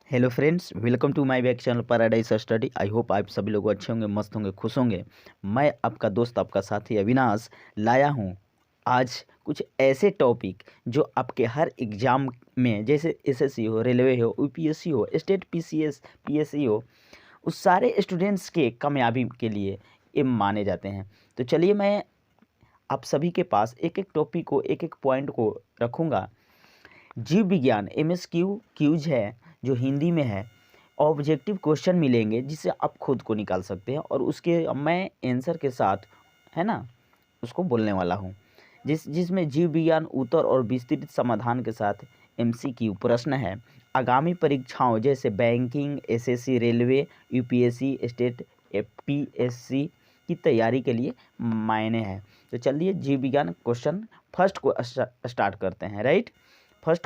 Hello friends, welcome to my back channel paradise study. I hope आप सभी लोग अच्छे होंगे, मस्त होंगे, खुश होंगे। मैं आपका दोस्त, आपका साथी अविनाश लाया हूँ आज कुछ ऐसे टॉपिक जो आपके हर एग्ज़ाम में, जैसे एसएससी हो, रेलवे हो, यूपीएससी हो, स्टेट पीसीएस पीएससी हो, उस सारे स्टूडेंट्स के कामयाबी के लिए ये माने जाते हैं। तो चलिए, मैं आप सभी के पास एक एक टॉपिक को, एक एक पॉइंट को रखूँगा। जीव विज्ञान एमएसक्यू क्यूज है जो हिंदी में है। ऑब्जेक्टिव क्वेश्चन मिलेंगे जिससे आप खुद को निकाल सकते हैं, और उसके मैं आंसर के साथ, है ना, उसको बोलने वाला हूँ। जिसमें जीव विज्ञान उत्तर और विस्तृत समाधान के साथ एमसीक्यू प्रश्न है। आगामी परीक्षाओं जैसे banking, SSC, railway, UPSC, state PSC की तैयारी के लिए मायने हैं। तो चलिए, जीव विज्ञान क्वेश्चन फर्स्ट को स्टार्ट करते हैं। राइट, फर्स्ट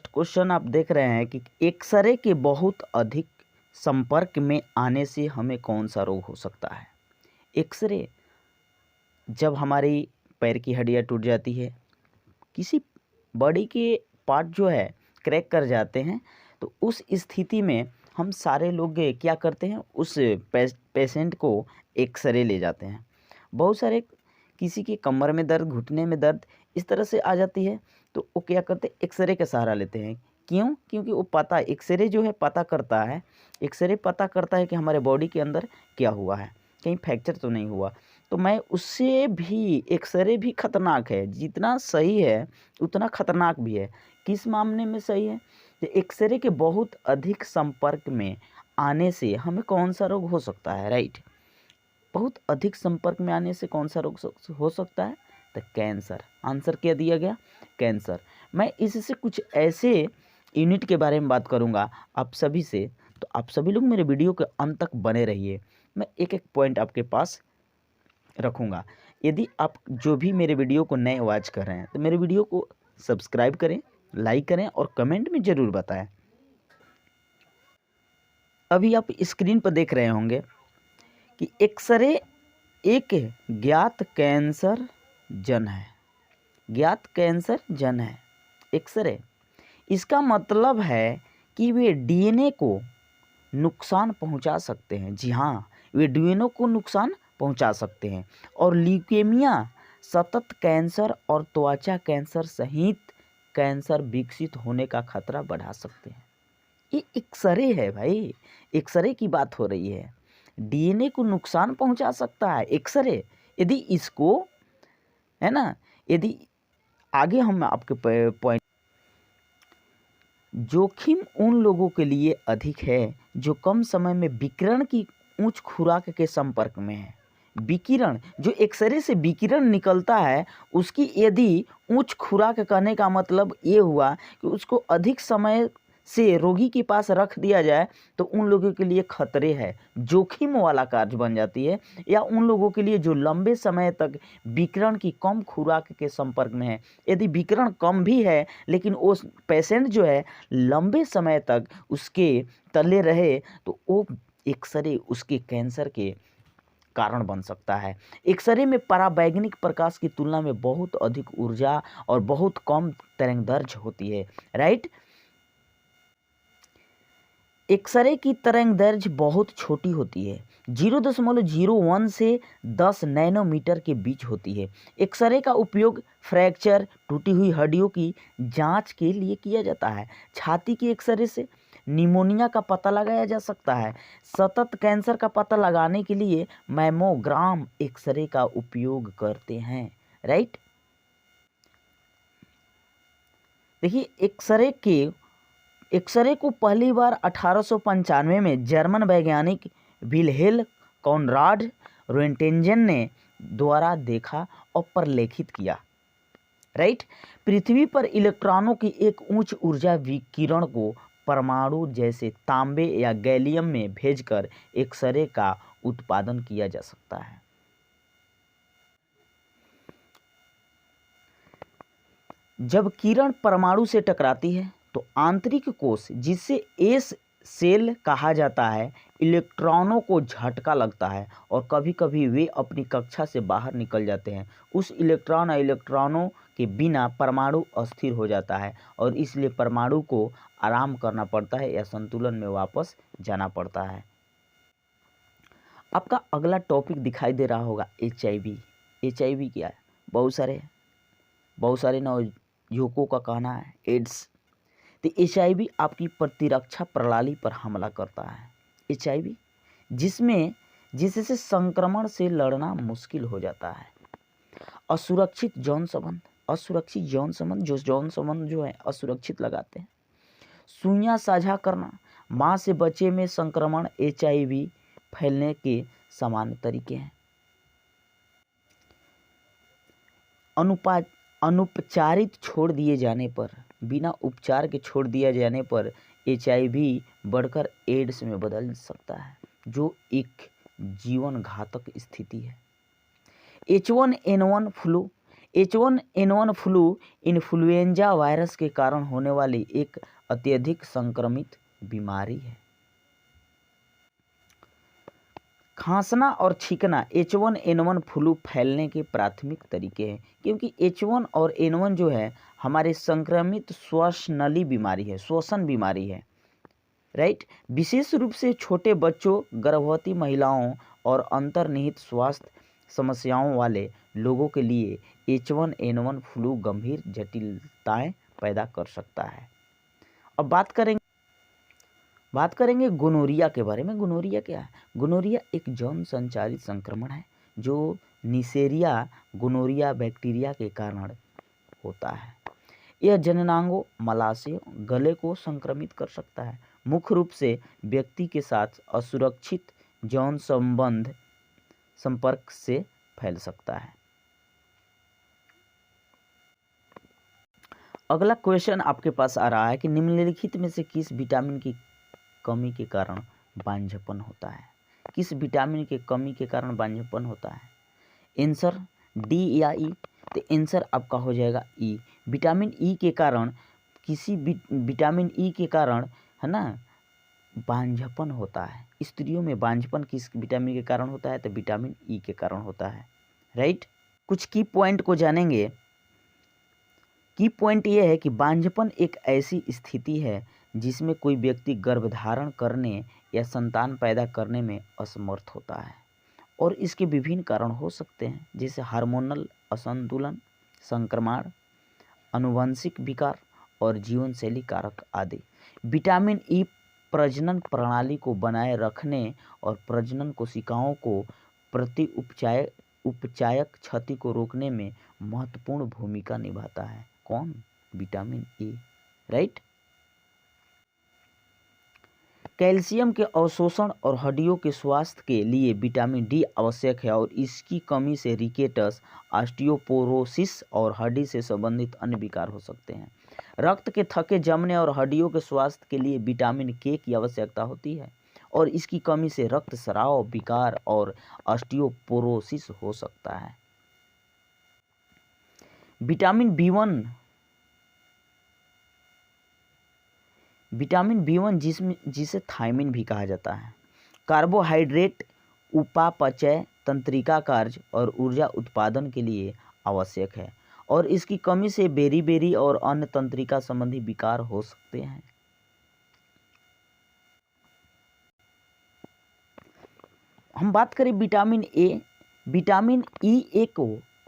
क्वेश्चन आप देख रहे हैं कि एक्सरे के बहुत अधिक संपर्क में आने से हमें कौन सा रोग हो सकता है। एक्सरे, जब हमारी पैर की हड्डियां टूट जाती है, किसी बॉडी के पार्ट जो है क्रैक कर जाते हैं, तो उस स्थिति में हम सारे लोग क्या करते हैं, उस पेशेंट को एक्सरे ले जाते हैं। बहुत सारे, किसी की कमर में दर्द, घुटने में दर्द इस तरह से आ जाती है, तो वो क्या करते हैं, एक्सरे का सहारा लेते हैं। क्यों? क्योंकि वो एक्सरे जो है पता करता है, एक्सरे पता करता है कि हमारे बॉडी के अंदर क्या हुआ है, कहीं फ्रैक्चर तो नहीं हुआ। तो मैं उससे भी, एक्सरे भी खतरनाक है, जितना सही है उतना खतरनाक भी है। किस मामले में सही है? तो एक्सरे के बहुत अधिक संपर्क में आने से हमें कौन सा रोग हो सकता है। राइट, बहुत अधिक संपर्क में आने से कौन सा रोग हो सकता है? तो कैंसर। आंसर क्या दिया गया? कैंसर। मैं इससे कुछ ऐसे यूनिट के बारे में बात करूंगा आप सभी से, तो आप सभी लोग मेरे वीडियो के अंत तक बने रहिए। मैं एक एक पॉइंट आपके पास रखूंगा। यदि आप जो भी मेरे वीडियो को नए वॉच कर रहे हैं, तो मेरे वीडियो को सब्सक्राइब करें, लाइक करें और कमेंट में ज़रूर बताएं। अभी आप स्क्रीन पर देख रहे होंगे कि एक्सरे एक ज्ञात कैंसर जन है। ज्ञात कैंसर जन है एक्सरे। इसका मतलब है कि वे डीएनए को नुकसान पहुंचा सकते हैं। जी हाँ, वे डीएनए को नुकसान पहुंचा सकते हैं, और ल्यूकेमिया, सतत कैंसर और त्वचा कैंसर सहित कैंसर विकसित होने का खतरा बढ़ा सकते हैं। ये एक्सरे है भाई, एक्सरे की बात हो रही है। डीएनए को नुकसान पहुंचा सकता है एक्सरे। यदि इसको, है ना, यदि आगे हम आपके पॉइंट, जोखिम उन लोगों के लिए अधिक है जो कम समय में विकिरण की उच्च खुराक के संपर्क में है। विकिरण, जो एक्सरे से विकिरण निकलता है, उसकी यदि उच्च खुराक, करने का मतलब ये हुआ कि उसको अधिक समय से रोगी के पास रख दिया जाए, तो उन लोगों के लिए खतरे है, जोखिम वाला कार्य बन जाती है। या उन लोगों के लिए जो लंबे समय तक विकिरण की कम खुराक के संपर्क में है। यदि विकिरण कम भी है, लेकिन उस पेशेंट जो है लंबे समय तक उसके तले रहे, तो वो एक्सरे उसके कैंसर के कारण बन सकता है। एक्सरे में पराबैंगनी प्रकाश की तुलना में बहुत अधिक ऊर्जा और बहुत कम तरंगदैर्घ्य होती है। राइट, एक्सरे की तरंगदैर्घ्य बहुत छोटी होती है, 0.01 से 10 नैनोमीटर के बीच होती है। एक्सरे का उपयोग फ्रैक्चर, टूटी हुई हड्डियों की जांच के लिए किया जाता है। छाती के एक्सरे से निमोनिया का पता लगाया जा सकता है। सतत कैंसर का पता लगाने के लिए मैमोग्राम एक्सरे का उपयोग करते हैं। राइट, देखिए, एक्सरे को पहली बार 1895 में जर्मन वैज्ञानिक विल्हेल्म कॉनराड रोएंटजेन ने द्वारा देखा और प्रलेखित किया। राइट, पृथ्वी पर इलेक्ट्रॉनों की एक उच्च ऊर्जा विकिरण को परमाणु जैसे तांबे या गैलियम में भेजकर एक्सरे का उत्पादन किया जा सकता है। जब किरण परमाणु से टकराती है, तो आंतरिक कोश, जिसे एस सेल कहा जाता है, इलेक्ट्रॉनों को झटका लगता है और कभी कभी वे अपनी कक्षा से बाहर निकल जाते हैं। उस इलेक्ट्रॉनों के बिना परमाणु अस्थिर हो जाता है और इसलिए परमाणु को आराम करना पड़ता है या संतुलन में वापस जाना पड़ता है। आपका अगला टॉपिक दिखाई दे रहा होगा HIV। HIV क्या है? बहुत सारे नवयुवकों का कहना है एड्स। तो HIV आपकी प्रतिरक्षा प्रणाली पर हमला करता है। HIV जिससे संक्रमण से लड़ना मुश्किल हो जाता है। असुरक्षित यौन संबंध जो है असुरक्षित लगाते हैं। सुइयां साझा करना, माँ से बच्चे में संक्रमण HIV फैलने के सामान्य तरीके हैं। अनुपचारित छोड़ दिए जाने पर, बिना उपचार के छोड़ दिया जाने पर HIV बढ़कर एड्स में बदल सकता है, जो एक जीवन घातक स्थिति है। H1N1 फ्लू इन्फ्लुएंजा वायरस के कारण होने वाली एक अत्यधिक संक्रमित बीमारी है। खांसना और छींकना H1N1 फ्लू फैलने के प्राथमिक तरीके हैं, क्योंकि H1 और N1 जो है हमारे संक्रमित श्वसनली बीमारी है, श्वसन बीमारी है, राइट। विशेष रूप से छोटे बच्चों, गर्भवती महिलाओं और अंतर्निहित स्वास्थ्य समस्याओं वाले लोगों के लिए H1N1 फ्लू गंभीर जटिलताएं पैदा कर सकता है। अब बात करेंगे गोनोरिया के बारे में। गोनोरिया क्या है? गोनोरिया एक यौन संचारित संक्रमण है जो निसेरिया गोनोरिया बैक्टीरिया के कारण होता है। यह जननांगों, मलाशय, गले को संक्रमित कर सकता है। मुख्य रूप से व्यक्ति के साथ असुरक्षित यौन संपर्क से फैल सकता है। अगला क्वेश्चन आपके पास आ रहा है कि निम्नलिखित में से किस विटामिन की कमी के कारण बांझपन होता है? किस विटामिन के कमी के कारण बांझपन होता है? आंसर डी या ई? तो आंसर आपका हो जाएगा ई। विटामिन ई के कारण, किसी विटामिन ई के कारण, है ना, बांझपन होता है। स्त्रियों में बांझपन किस विटामिन के कारण होता है? तो विटामिन ई के कारण होता है, राइट। कुछ की पॉइंट को जानेंगे। की पॉइंट ये है कि बांझपन एक ऐसी स्थिति है जिसमें कोई व्यक्ति गर्भधारण करने या संतान पैदा करने में असमर्थ होता है और इसके विभिन्न कारण हो सकते हैं, जैसे हार्मोनल असंतुलन, संक्रमण, आनुवंशिक विकार और जीवन शैली कारक आदि। विटामिन ई प्रजनन प्रणाली को बनाए रखने और प्रजनन कोशिकाओं को प्रति उपचायक क्षति को रोकने में महत्वपूर्ण भूमिका निभाता है। कौन? Vitamin E, right. कैल्शियम के अवशोषण और हड्डियों के स्वास्थ्य के लिए विटामिन डी आवश्यक है और इसकी कमी से रिकेटस, ऑस्टियोपोरोसिस और हड्डी से संबंधित अन्य विकार हो सकते हैं। रक्त के थके जमने और हड्डियों के स्वास्थ्य के लिए विटामिन के की आवश्यकता होती है और इसकी कमी से रक्तस्राव विकार और ऑस्टियोपोरोसिस हो सकता है। विटामिन B1 जिसे थायमिन भी कहा जाता है, कार्बोहाइड्रेट उपापचय, तंत्रिका कार्य और ऊर्जा उत्पादन के लिए आवश्यक है और इसकी कमी से बेरी और अन्य तंत्रिका संबंधी विकार हो सकते हैं। हम बात करें विटामिन ए। विटामिन ई एक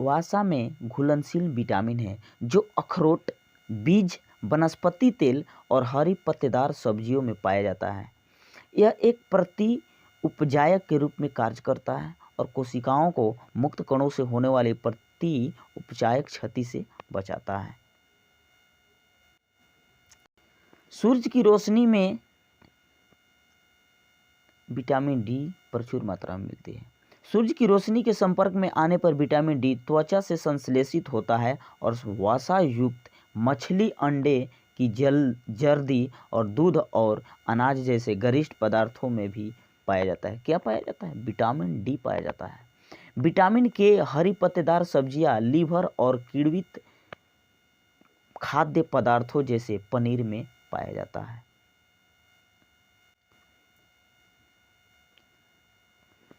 वसा में घुलनशील विटामिन है जो अखरोट, बीज, वनस्पति तेल और हरी पत्तेदार सब्जियों में पाया जाता है। यह एक प्रति उपजायक के रूप में कार्य करता है और कोशिकाओं को मुक्त कणों से होने वाली प्रति उपजायक क्षति से बचाता है। सूर्य की रोशनी में विटामिन डी प्रचुर मात्रा में मिलती है। सूर्य की रोशनी के संपर्क में आने पर विटामिन डी त्वचा से संश्लेषित होता है और वसा युक्त मछली, अंडे की जर्दी और दूध और अनाज जैसे गरिष्ठ पदार्थों में भी पाया जाता है। क्या पाया जाता है? विटामिन डी पाया जाता है। विटामिन के हरी पत्तेदार सब्जियां, लीवर और किण्वित खाद्य पदार्थों जैसे पनीर में पाया जाता है।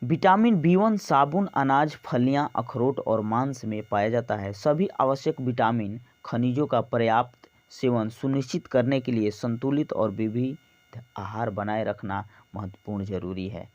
विटामिन B1 साबुन, अनाज, फलियां, अखरोट और मांस में पाया जाता है। सभी आवश्यक विटामिन खनिजों का पर्याप्त सेवन सुनिश्चित करने के लिए संतुलित और विविध आहार बनाए रखना महत्वपूर्ण जरूरी है।